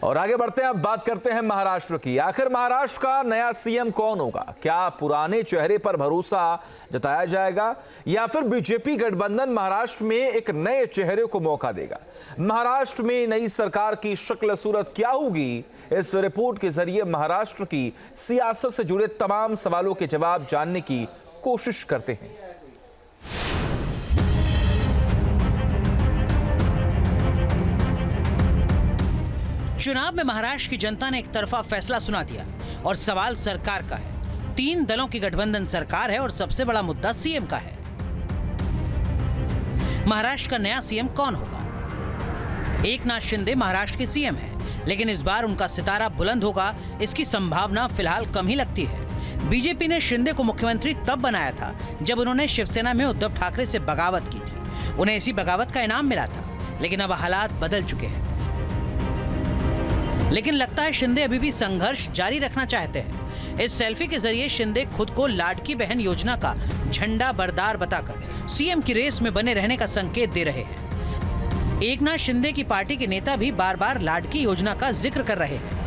और आगे बढ़ते हैं, अब बात करते हैं महाराष्ट्र की। आखिर महाराष्ट्र का नया सीएम कौन होगा? क्या पुराने चेहरे पर भरोसा जताया जाएगा या फिर बीजेपी गठबंधन महाराष्ट्र में एक नए चेहरे को मौका देगा? महाराष्ट्र में नई सरकार की शक्ल सूरत क्या होगी? इस रिपोर्ट के जरिए महाराष्ट्र की सियासत से जुड़े तमाम सवालों के जवाब जानने की कोशिश करते हैं। चुनाव में महाराष्ट्र की जनता ने एक तरफा फैसला सुना दिया और सवाल सरकार का है। 3 दलों की गठबंधन सरकार है और सबसे बड़ा मुद्दा सीएम का है। महाराष्ट्र का नया सीएम कौन होगा? एकनाथ शिंदे महाराष्ट्र के सीएम हैं, लेकिन इस बार उनका सितारा बुलंद होगा, इसकी संभावना फिलहाल कम ही लगती है। बीजेपी ने शिंदे को मुख्यमंत्री तब बनाया था जब उन्होंने शिवसेना में उद्धव ठाकरे से बगावत की थी। उन्हें इसी बगावत का इनाम मिला था, लेकिन अब हालात बदल चुके हैं। लेकिन लगता है शिंदे अभी भी संघर्ष जारी रखना चाहते हैं। इस सेल्फी के जरिए शिंदे खुद को लाडकी बहन योजना का झंडा बरदार बताकर सीएम की रेस में बने रहने का संकेत दे रहे हैं। एकनाथ शिंदे की पार्टी के नेता भी बार बार लाडकी योजना का जिक्र कर रहे हैं।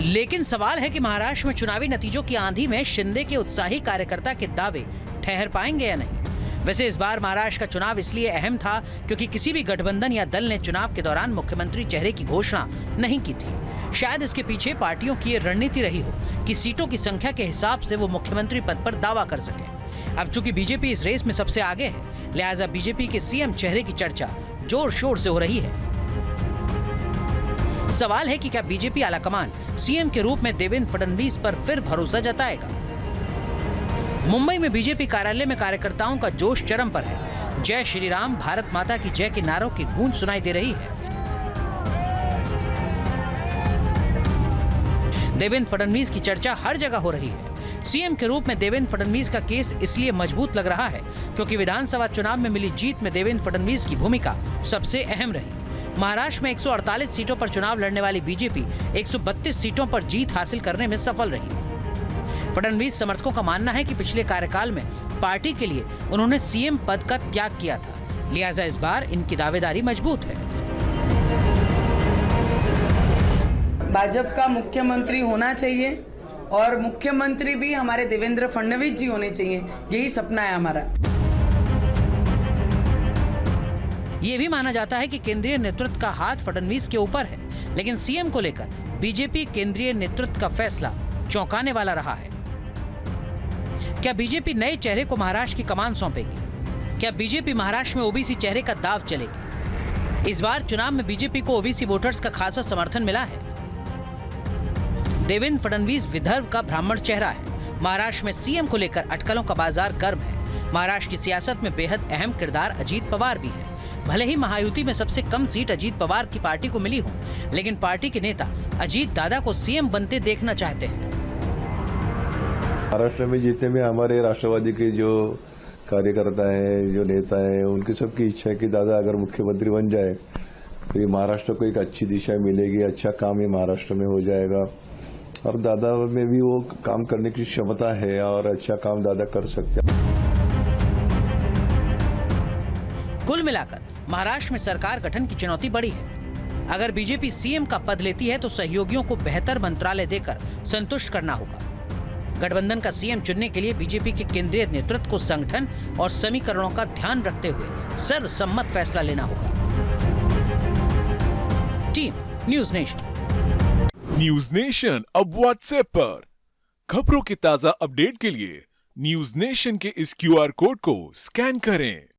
लेकिन सवाल है कि महाराष्ट्र में चुनावी नतीजों की आंधी में शिंदे के उत्साही कार्यकर्ता के दावे ठहर पाएंगे या नहीं। वैसे इस बार महाराष्ट्र का चुनाव इसलिए अहम था क्योंकि किसी भी गठबंधन या दल ने चुनाव के दौरान मुख्यमंत्री चेहरे की घोषणा नहीं की थी। शायद इसके पीछे पार्टियों की ये रणनीति रही हो कि सीटों की संख्या के हिसाब से वो मुख्यमंत्री पद पर दावा कर सके। अब चूंकि बीजेपी इस रेस में सबसे आगे है, लिहाजा बीजेपी के सीएम चेहरे की चर्चा जोर शोर से हो रही है। सवाल है कि क्या बीजेपी आलाकमान सीएम के रूप में देवेंद्र फडणवीस पर फिर भरोसा जताएगा? मुंबई में बीजेपी कार्यालय में कार्यकर्ताओं का जोश चरम पर है। जय श्री राम, भारत माता की जय के नारों की गूंज सुनाई दे रही है। देवेंद्र फडणवीस की चर्चा हर जगह हो रही है। सीएम के रूप में देवेंद्र फडणवीस का केस इसलिए मजबूत लग रहा है क्योंकि विधानसभा चुनाव में मिली जीत में देवेंद्र फडणवीस की भूमिका सबसे अहम रही। महाराष्ट्र में 148 सीटों पर चुनाव लड़ने वाली बीजेपी 132 सीटों पर जीत हासिल करने में सफल रही। फडणवीस समर्थकों का मानना है कि पिछले कार्यकाल में पार्टी के लिए उन्होंने सीएम पद का त्याग किया था, लिहाजा इस बार इनकी दावेदारी मजबूत है। भाजपा का मुख्यमंत्री होना चाहिए और मुख्यमंत्री भी हमारे देवेंद्र फडणवीस जी होने चाहिए, यही सपना है हमारा। ये भी माना जाता है कि केंद्रीय नेतृत्व का हाथ फडणवीस के ऊपर है, लेकिन सीएम को लेकर बीजेपी केंद्रीय नेतृत्व का फैसला चौंकाने वाला रहा है। क्या बीजेपी नए चेहरे को महाराष्ट्र की कमान सौंपेगी? क्या बीजेपी महाराष्ट्र में ओबीसी चेहरे का दाव चलेगी? इस बार चुनाव में बीजेपी को ओबीसी वोटर्स का खासा समर्थन मिला है। देवेंद्र फडणवीस विदर्भ का ब्राह्मण चेहरा है। महाराष्ट्र में सीएम को लेकर अटकलों का बाजार गर्म है। महाराष्ट्र की सियासत में बेहद अहम किरदार अजीत पवार भी है। भले ही महायुति में सबसे कम सीट अजीत पवार की पार्टी को मिली हो, लेकिन पार्टी के नेता अजीत दादा को सीएम बनते देखना चाहते हैं। महाराष्ट्र में जितने भी हमारे राष्ट्रवादी के जो कार्यकर्ता हैं, जो नेता हैं, उनकी सबकी इच्छा है कि दादा अगर मुख्यमंत्री बन जाए तो ये महाराष्ट्र को एक अच्छी दिशा मिलेगी, अच्छा काम ये महाराष्ट्र में हो जाएगा और दादा में भी वो काम करने की क्षमता है और अच्छा काम दादा कर सकते हैं। कुल मिलाकर महाराष्ट्र में सरकार गठन की चुनौती बड़ी है। अगर बीजेपी सीएम का पद लेती है तो सहयोगियों को बेहतर मंत्रालय देकर संतुष्ट करना होगा। गठबंधन का सीएम चुनने के लिए बीजेपी के केंद्रीय नेतृत्व को संगठन और समीकरणों का ध्यान रखते हुए सर्वसम्मत फैसला लेना होगा। Team news nation. News nation अब व्हाट्सएप पर खबरों की ताजा अपडेट के लिए न्यूज नेशन के इस क्यूआर कोड को स्कैन करें।